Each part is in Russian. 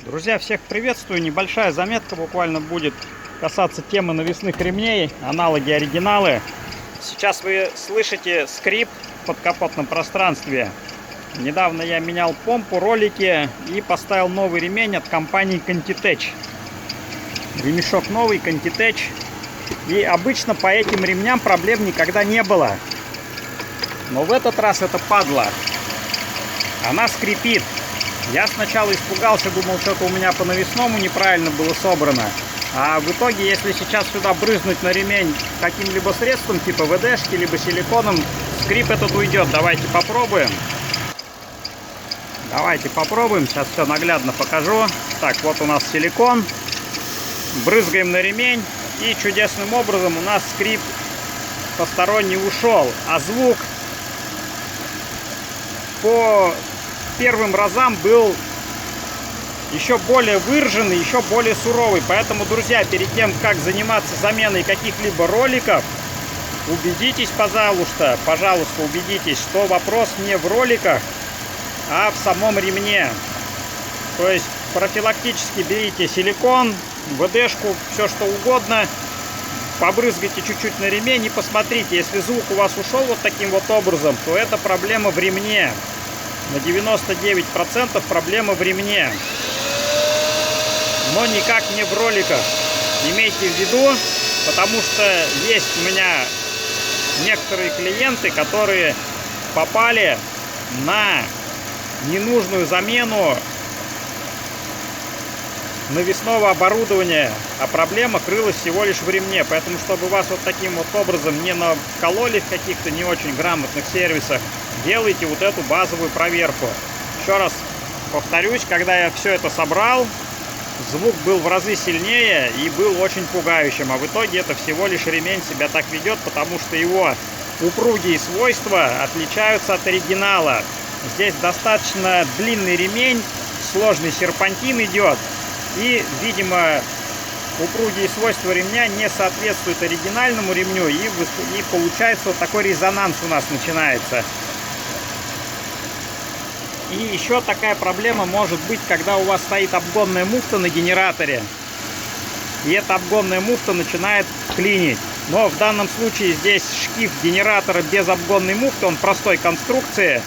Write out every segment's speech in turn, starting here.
Друзья, всех приветствую. Небольшая заметка буквально будет касаться темы навесных ремней, аналоги, оригиналы. Сейчас вы слышите скрип в подкапотном пространстве. Недавно я менял помпу, ролики и поставил новый ремень от компании Contitech. Ремешок новый, Contitech. И обычно по этим ремням проблем никогда не было. Но в этот раз это падла. Она скрипит. Я сначала испугался, думал, что-то у меня по навесному неправильно было собрано. А в итоге, если сейчас сюда брызнуть на ремень каким-либо средством, типа ВДшки, либо силиконом, скрип этот уйдет. Давайте попробуем. Сейчас все наглядно покажу. Так, вот у нас силикон. Брызгаем на ремень. И чудесным образом у нас скрип посторонний ушел. А звук по первым разам был еще более выраженный, еще более суровый. Поэтому, друзья, перед тем, как заниматься заменой каких-либо роликов, убедитесь, пожалуйста, убедитесь, что вопрос не в роликах, а в самом ремне. То есть профилактически берите силикон, ВДшку, все что угодно, побрызгайте чуть-чуть на ремень и посмотрите, если звук у вас ушел вот таким вот образом, то это проблема в ремне. На 99% проблема в ремне, но никак не в роликах. Имейте в виду, потому что есть у меня некоторые клиенты, которые попали на ненужную замену навесного оборудования, а проблема крылась всего лишь в ремне. Поэтому, чтобы вас вот таким вот образом не накололи в каких-то не очень грамотных сервисах, делайте вот эту базовую проверку. Еще раз повторюсь, когда я все это собрал, звук был в разы сильнее и был очень пугающим. А в итоге это всего лишь ремень себя так ведет, потому что его упругие свойства отличаются от оригинала. Здесь достаточно длинный ремень, сложный серпантин идет. И, видимо, упругие свойства ремня не соответствуют оригинальному ремню. И получается вот такой резонанс у нас начинается. И еще такая проблема может быть, когда у вас стоит обгонная муфта на генераторе. И эта обгонная муфта начинает клинить. Но в данном случае здесь шкив генератора без обгонной муфты, он простой конструкции.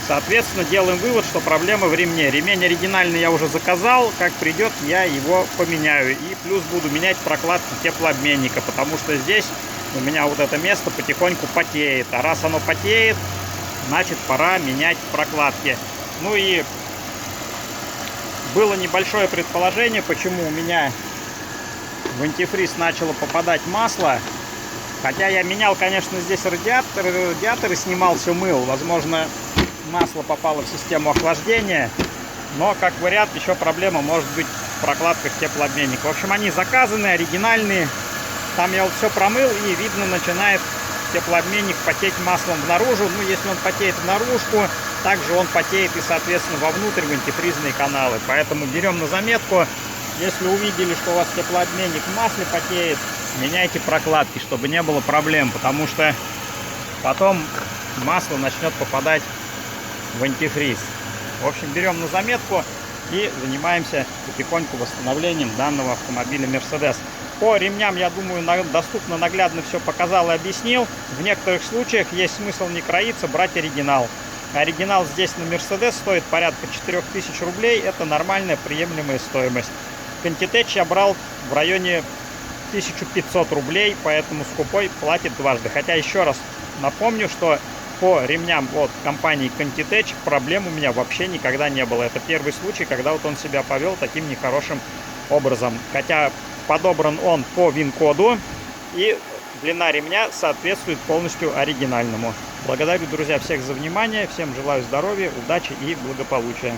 Соответственно, делаем вывод, что проблема в ремне. Ремень оригинальный я уже заказал. Как придет, я его поменяю. И плюс буду менять прокладки теплообменника, потому что здесь у меня вот это место потихоньку потеет. А раз оно потеет, значит, пора менять прокладки. Ну и было небольшое предположение, почему у меня в антифриз начало попадать масло. Хотя я менял, конечно, здесь радиаторы снимал, все мыл. Возможно, масло попало в систему охлаждения. Но, как вариант, еще проблема может быть в прокладках теплообменника. В общем, они заказаны, оригинальные. Там я вот все промыл, и видно, начинает теплообменник потеть маслом наружу. Ну, если он потеет в наружку, также он потеет и, соответственно, вовнутрь в антифризные каналы. Поэтому берем на заметку. Если увидели, что у вас теплообменник в масле потеет, меняйте прокладки, чтобы не было проблем. Потому что потом масло начнет попадать в антифриз. В общем, берем на заметку и занимаемся потихоньку восстановлением данного автомобиля Mercedes. По ремням, я думаю, доступно, наглядно все показал и объяснил. В некоторых случаях есть смысл не кроиться, брать оригинал. Оригинал здесь на Mercedes стоит порядка 4000 рублей. Это нормальная, приемлемая стоимость. Contitech я брал в районе 1500 рублей, поэтому скупой платит дважды. Хотя еще раз напомню, что по ремням от компании Contitech проблем у меня вообще никогда не было. Это первый случай, когда вот он себя повел таким нехорошим образом. Хотя подобран он по ВИН-коду, и длина ремня соответствует полностью оригинальному. Благодарю, друзья, всех за внимание. Всем желаю здоровья, удачи и благополучия.